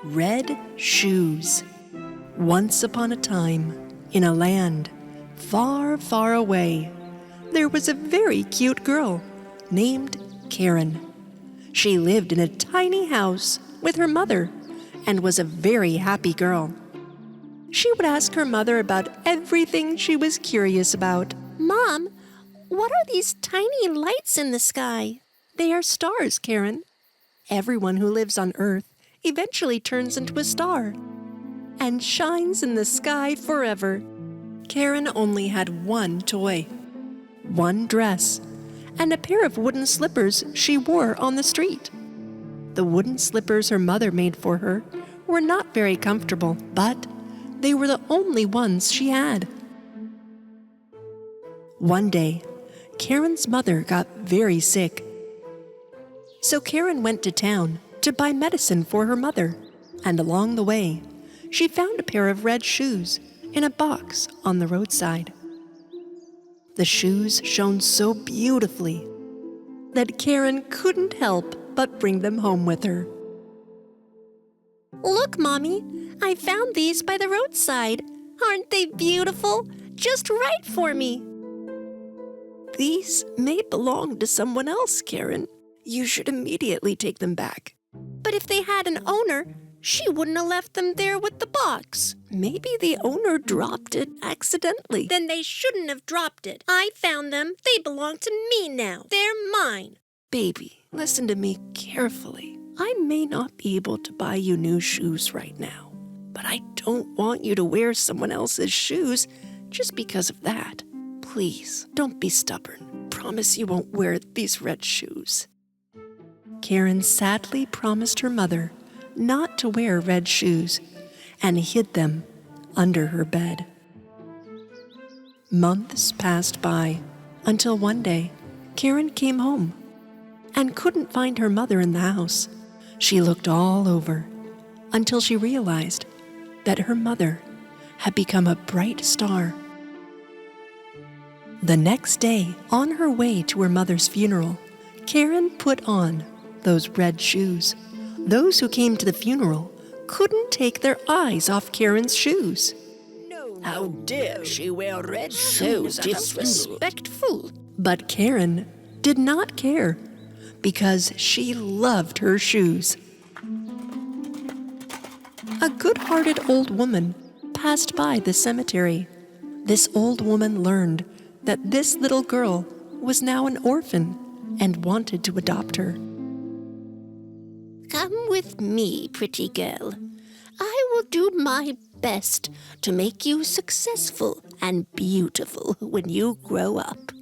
Red shoes. Once upon a time, in a land far, far away, there was a very cute girl named Karen. She lived in a tiny house with her mother and was a very happy girl. She would ask her mother about everything she was curious about. Mom, what are these tiny lights in the sky? They are stars, Karen. Everyone who lives on Earth eventually turns into a star and shines in the sky forever. Karen only had one toy, one dress, and a pair of wooden slippers she wore on the street. The wooden slippers her mother made for her were not very comfortable, but they were the only ones she had. One day, Karen's mother got very sick. So Karen went to town to buy medicine for her mother, and along the way, she found a pair of red shoes in a box on the roadside. The shoes shone so beautifully that Karen couldn't help but bring them home with her. Look, Mommy, I found these by the roadside. Aren't they beautiful? Just right for me. These may belong to someone else, Karen. You should immediately take them back. But if they had an owner, she wouldn't have left them there with the box. Maybe the owner dropped it accidentally. Then they shouldn't have dropped it. I found them. They belong to me now. They're mine. Baby, listen to me carefully. I may not be able to buy you new shoes right now, but I don't want you to wear someone else's shoes just because of that. Please, don't be stubborn. Promise you won't wear these red shoes. Karen sadly promised her mother not to wear red shoes and hid them under her bed. Months passed by until one day Karen came home and couldn't find her mother in the house. She looked all over until she realized that her mother had become a bright star. The next day, on her way to her mother's funeral, Karen put on those red shoes. Those who came to the funeral couldn't take their eyes off Karen's shoes. How dare she wear red So shoes? disrespectful. But Karen did not care because she loved her shoes. A good-hearted old woman passed by the cemetery. This old woman learned that this little girl was now an orphan and wanted to adopt her. Come with me, pretty girl. I will do my best to make you successful and beautiful when you grow up.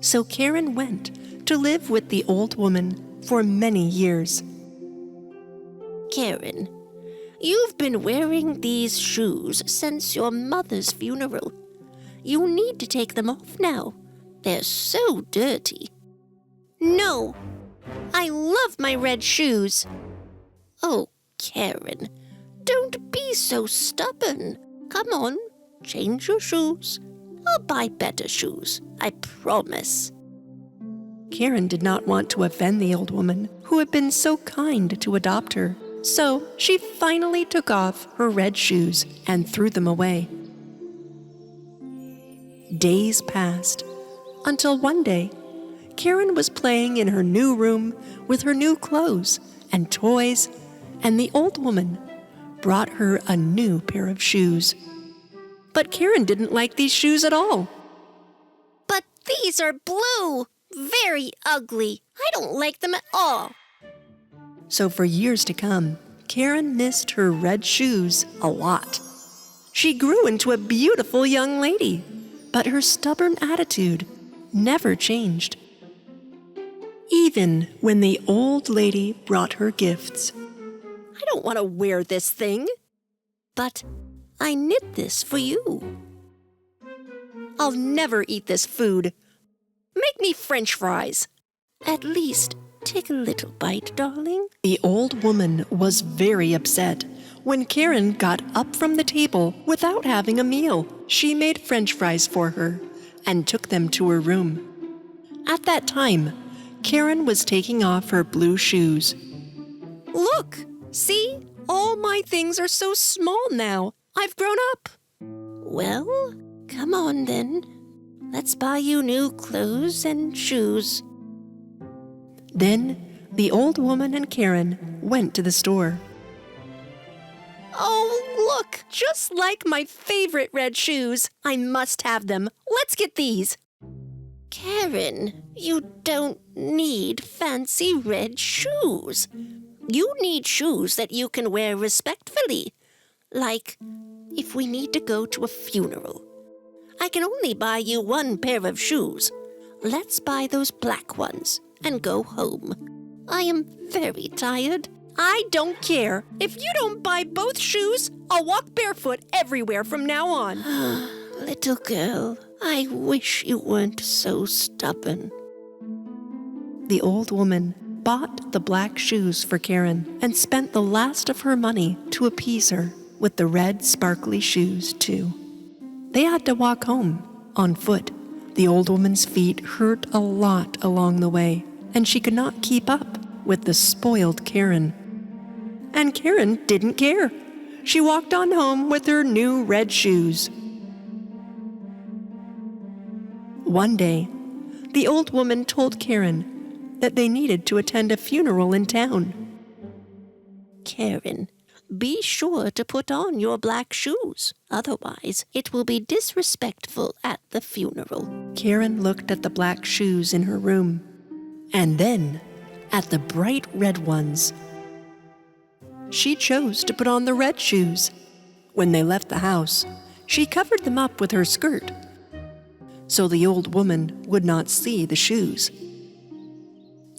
So Karen went to live with the old woman for many years. Karen, you've been wearing these shoes since your mother's funeral. You need to take them off now. They're so dirty. No, I love my red shoes. Oh, Karen, don't be so stubborn. Come on, change your shoes. I'll buy better shoes, I promise. Karen did not want to offend the old woman who had been so kind to adopt her. So she finally took off her red shoes and threw them away. Days passed until one day, Karen was playing in her new room with her new clothes and toys, and the old woman brought her a new pair of shoes. But Karen didn't like these shoes at all. But these are blue. Very ugly. I don't like them at all. So for years to come, Karen missed her red shoes a lot. She grew into a beautiful young lady, but her stubborn attitude never changed. Even when the old lady brought her gifts. I don't want to wear this thing. But I knit this for you. I'll never eat this food. Make me French fries. At least take a little bite, darling. The old woman was very upset when Karen got up from the table without having a meal. She made French fries for her and took them to her room. At that time, Karen was taking off her blue shoes. Look, see? All my things are so small now. I've grown up. Well, come on then. Let's buy you new clothes and shoes. Then the old woman and Karen went to the store. Oh, look, just like my favorite red shoes. I must have them. Let's get these. Karen, you don't need fancy red shoes. You need shoes that you can wear respectfully. Like, if we need to go to a funeral. I can only buy you one pair of shoes. Let's buy those black ones and go home. I am very tired. I don't care. If you don't buy both shoes, I'll walk barefoot everywhere from now on. Little girl, I wish you weren't so stubborn. The old woman bought the black shoes for Karen and spent the last of her money to appease her with the red sparkly shoes, too. They had to walk home on foot. The old woman's feet hurt a lot along the way, and she could not keep up with the spoiled Karen. And Karen didn't care. She walked on home with her new red shoes. One day, the old woman told Karen that they needed to attend a funeral in town. Karen, be sure to put on your black shoes. Otherwise, it will be disrespectful at the funeral. Karen looked at the black shoes in her room, and then at the bright red ones. She chose to put on the red shoes. When they left the house, she covered them up with her skirt, so the old woman would not see the shoes.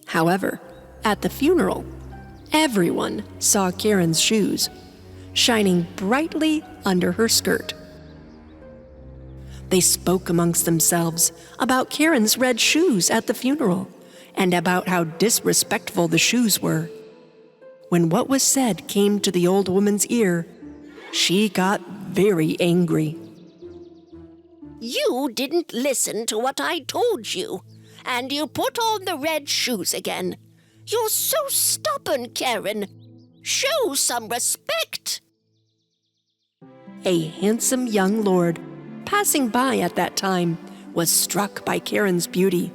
However, at the funeral, everyone saw Karen's shoes, shining brightly under her skirt. They spoke amongst themselves about Karen's red shoes at the funeral, and about how disrespectful the shoes were. When what was said came to the old woman's ear, she got very angry. You didn't listen to what I told you, and you put on the red shoes again. You're so stubborn, Karen. Show some respect. A handsome young lord passing by at that time was struck by Karen's beauty.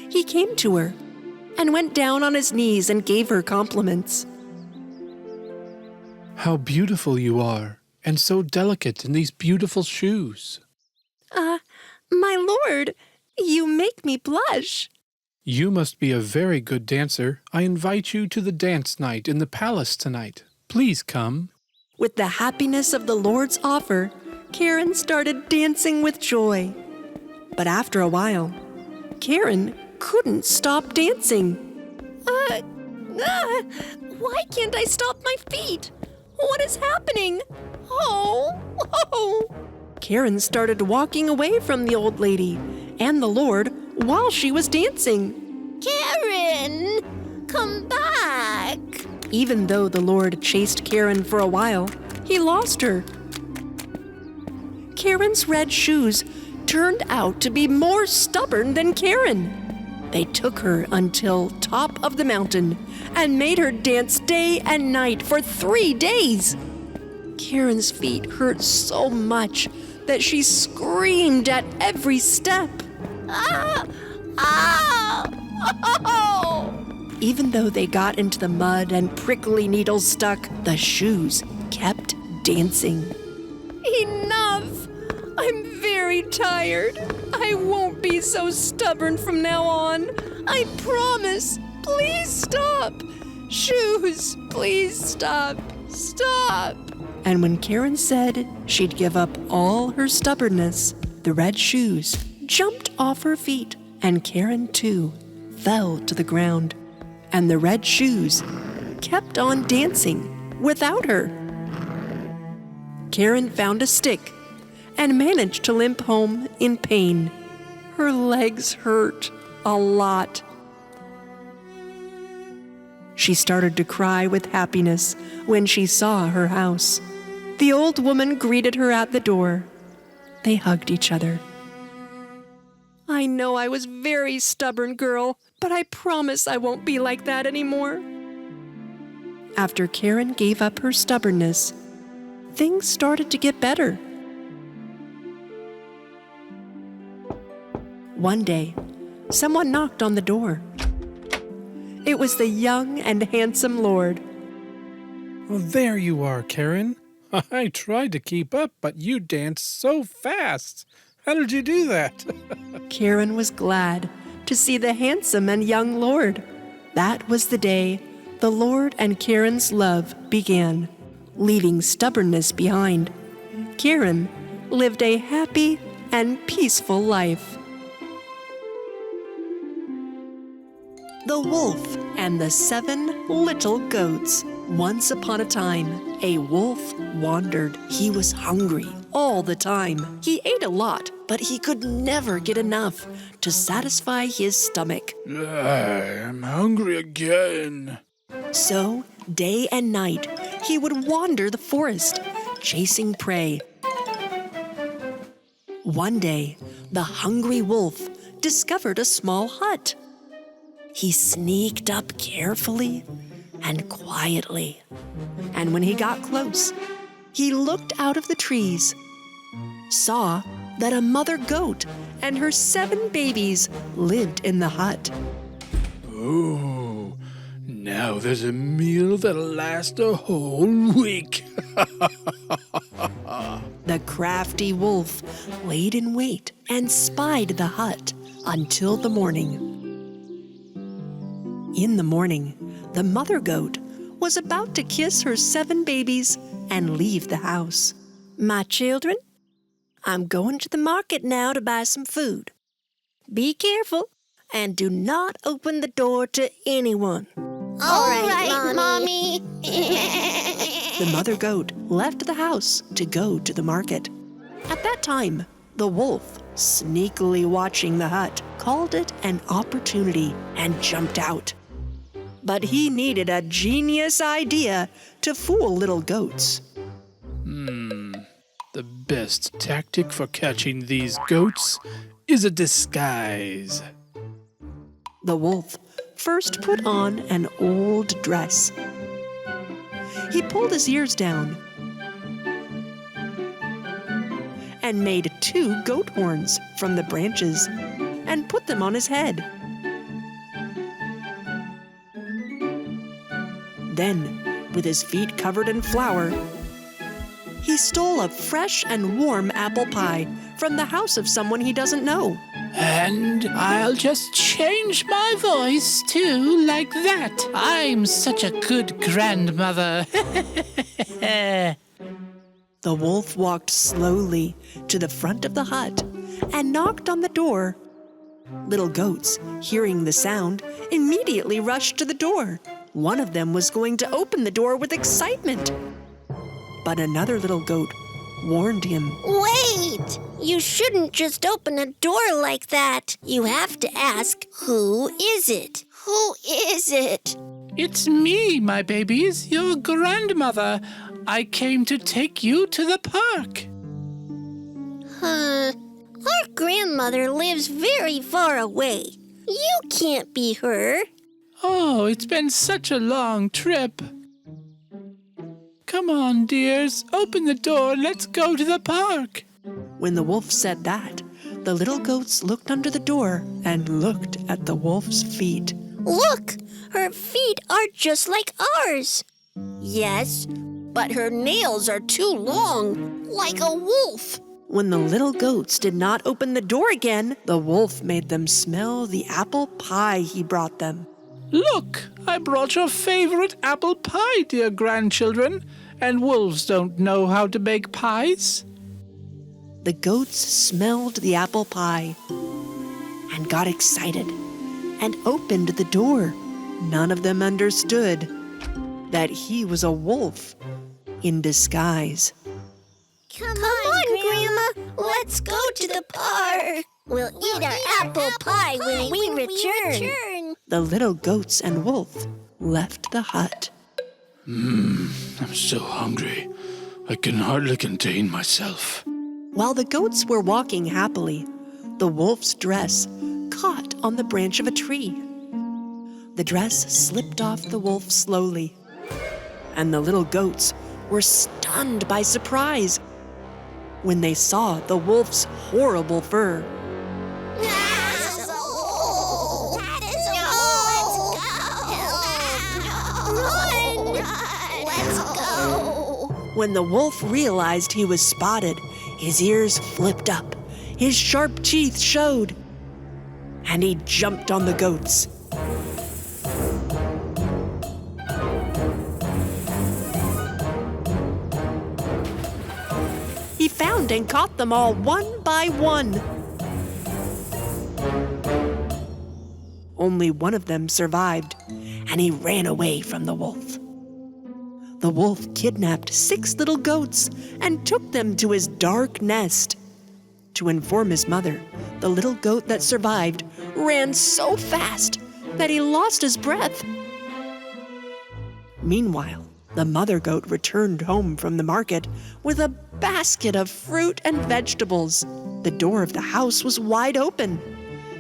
He came to her and went down on his knees and gave her compliments. How beautiful you are, and so delicate in these beautiful shoes. My lord, you make me blush. You must be a very good dancer. I invite you to the dance night in the palace tonight. Please come. With the happiness of the Lord's offer, Karen started dancing with joy. But after a while, Karen couldn't stop dancing. Why can't I stop my feet? What is happening? Oh! Karen started walking away from the old lady and the Lord while she was dancing. Karen, come back. Even though the Lord chased Karen for a while, he lost her. Karen's red shoes turned out to be more stubborn than Karen. They took her until top of the mountain and made her dance day and night for 3 days. Karen's feet hurt so much that she screamed at every step. Even though they got into the mud and prickly needles stuck, the shoes kept dancing. Enough! I'm very tired. I won't be so stubborn from now on. I promise. Please stop. Shoes, please stop. Stop. And when Karen said she'd give up all her stubbornness, the red shoes jumped off her feet, and Karen, too, fell to the ground. And the red shoes kept on dancing without her. Karen found a stick and managed to limp home in pain. Her legs hurt a lot. She started to cry with happiness when she saw her house. The old woman greeted her at the door. They hugged each other. I know I was very stubborn, girl, but I promise I won't be like that anymore. After Karen gave up her stubbornness, things started to get better. One day, someone knocked on the door. It was the young and handsome Lord. Well, there you are, Karen. I tried to keep up, but you danced so fast. How did you do that? Karen was glad to see the handsome and young Lord. That was the day the Lord and Karen's love began, leaving stubbornness behind. Karen lived a happy and peaceful life. The Wolf and the 7 Little Goats. Once upon a time, a wolf wandered. He was hungry all the time. He ate a lot, but he could never get enough to satisfy his stomach. I'm hungry again. So, day and night, he would wander the forest, chasing prey. One day, the hungry wolf discovered a small hut. He sneaked up carefully and quietly, and when he got close, he looked out of the trees, saw that a mother goat and her 7 babies lived in the hut. Oh, now there's a meal that'll last a whole week. The crafty wolf laid in wait and spied the hut until the morning. In the morning, the mother goat was about to kiss her 7 babies and leave the house. "My children, I'm going to the market now to buy some food. Be careful and do not open the door to anyone." All right, Mommy. The mother goat left the house to go to the market. At that time, the wolf, sneakily watching the hut, called it an opportunity and jumped out. But he needed a genius idea to fool little goats. The best tactic for catching these goats is a disguise. The wolf first put on an old dress. He pulled his ears down and made 2 goat horns from the branches and put them on his head. Then, with his feet covered in flour, he stole a fresh and warm apple pie from the house of someone he doesn't know. And I'll just change my voice too, like that. I'm such a good grandmother. The wolf walked slowly to the front of the hut and knocked on the door. Little goats, hearing the sound, immediately rushed to the door. One of them was going to open the door with excitement. But another little goat warned him. Wait! You shouldn't just open a door like that. You have to ask, who is it? Who is it? It's me, my babies, your grandmother. I came to take you to the park. Our grandmother lives very far away. You can't be her. Oh, it's been such a long trip. Come on, dears, open the door. Let's go to the park. When the wolf said that, the little goats looked under the door and looked at the wolf's feet. Look, her feet are just like ours. Yes, but her nails are too long, like a wolf. When the little goats did not open the door again, the wolf made them smell the apple pie he brought them. Look, I brought your favorite apple pie, dear grandchildren. And wolves don't know how to make pies. The goats smelled the apple pie and got excited and opened the door. None of them understood that he was a wolf in disguise. Come on, Grandma. Let's go to the park. We'll eat our apple pie when we return. The little goats and wolf left the hut. I'm so hungry. I can hardly contain myself. While the goats were walking happily, the wolf's dress caught on the branch of a tree. The dress slipped off the wolf slowly, and the little goats were stunned by surprise when they saw the wolf's horrible fur. When the wolf realized he was spotted, his ears flipped up, his sharp teeth showed, and he jumped on the goats. He found and caught them all one by one. Only one of them survived, and he ran away from the wolf. The wolf kidnapped 6 little goats and took them to his dark nest. To inform his mother, the little goat that survived ran so fast that he lost his breath. Meanwhile, the mother goat returned home from the market with a basket of fruit and vegetables. The door of the house was wide open.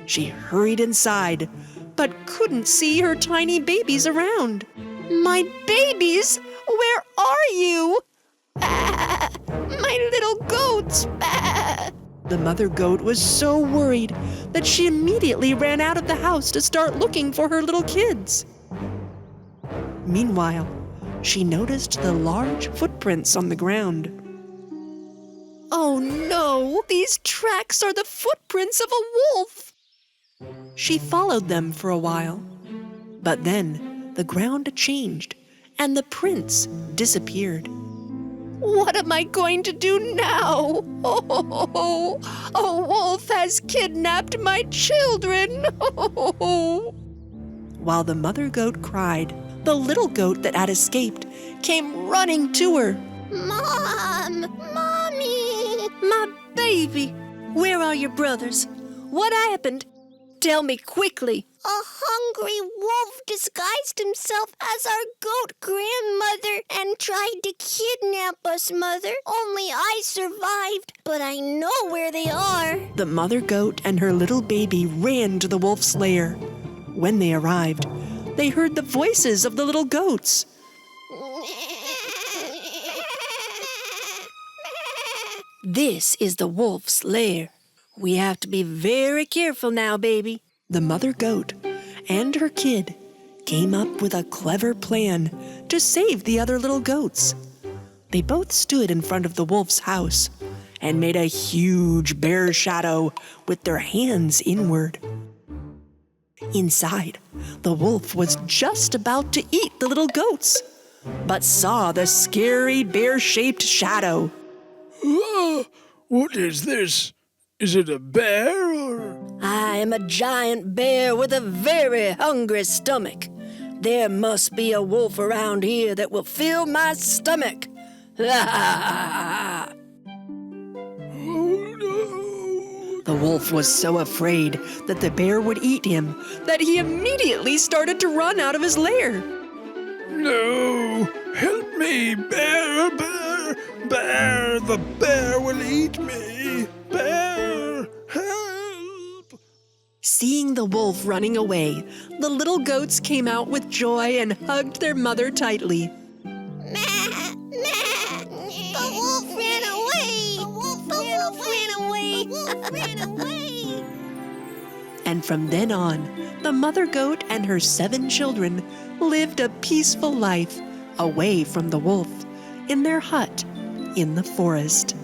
She hurried inside, but couldn't see her tiny babies around. "My babies! Where are you? My little goats!" The mother goat was so worried that she immediately ran out of the house to start looking for her little kids. Meanwhile, she noticed the large footprints on the ground. "Oh no, these tracks are the footprints of a wolf!" She followed them for a while, but then the ground changed and the prints disappeared. "What am I going to do now? Oh, a wolf has kidnapped my children!" While the mother goat cried, the little goat that had escaped came running to her. Mom! Mommy! "My baby, where are your brothers? What happened? Tell me quickly." A hungry wolf disguised himself as our goat grandmother and tried to kidnap us, Mother. Only I survived, but I know where they are. The mother goat and her little baby ran to the wolf's lair. When they arrived, they heard the voices of the little goats. "This is the wolf's lair. We have to be very careful now, baby." The mother goat and her kid came up with a clever plan to save the other little goats. They both stood in front of the wolf's house and made a huge bear shadow with their hands inward. Inside, the wolf was just about to eat the little goats, but saw the scary bear-shaped shadow. What is this? Is it a bear or... I am a giant bear with a very hungry stomach. There must be a wolf around here that will fill my stomach. Oh no! The wolf was so afraid that the bear would eat him that he immediately started to run out of his lair. No! Help me, bear, bear, bear! The bear will eat me! Bear, help! Seeing the wolf running away, the little goats came out with joy and hugged their mother tightly. The wolf ran away! The wolf ran away! And from then on, the mother goat and her 7 children lived a peaceful life away from the wolf in their hut in the forest.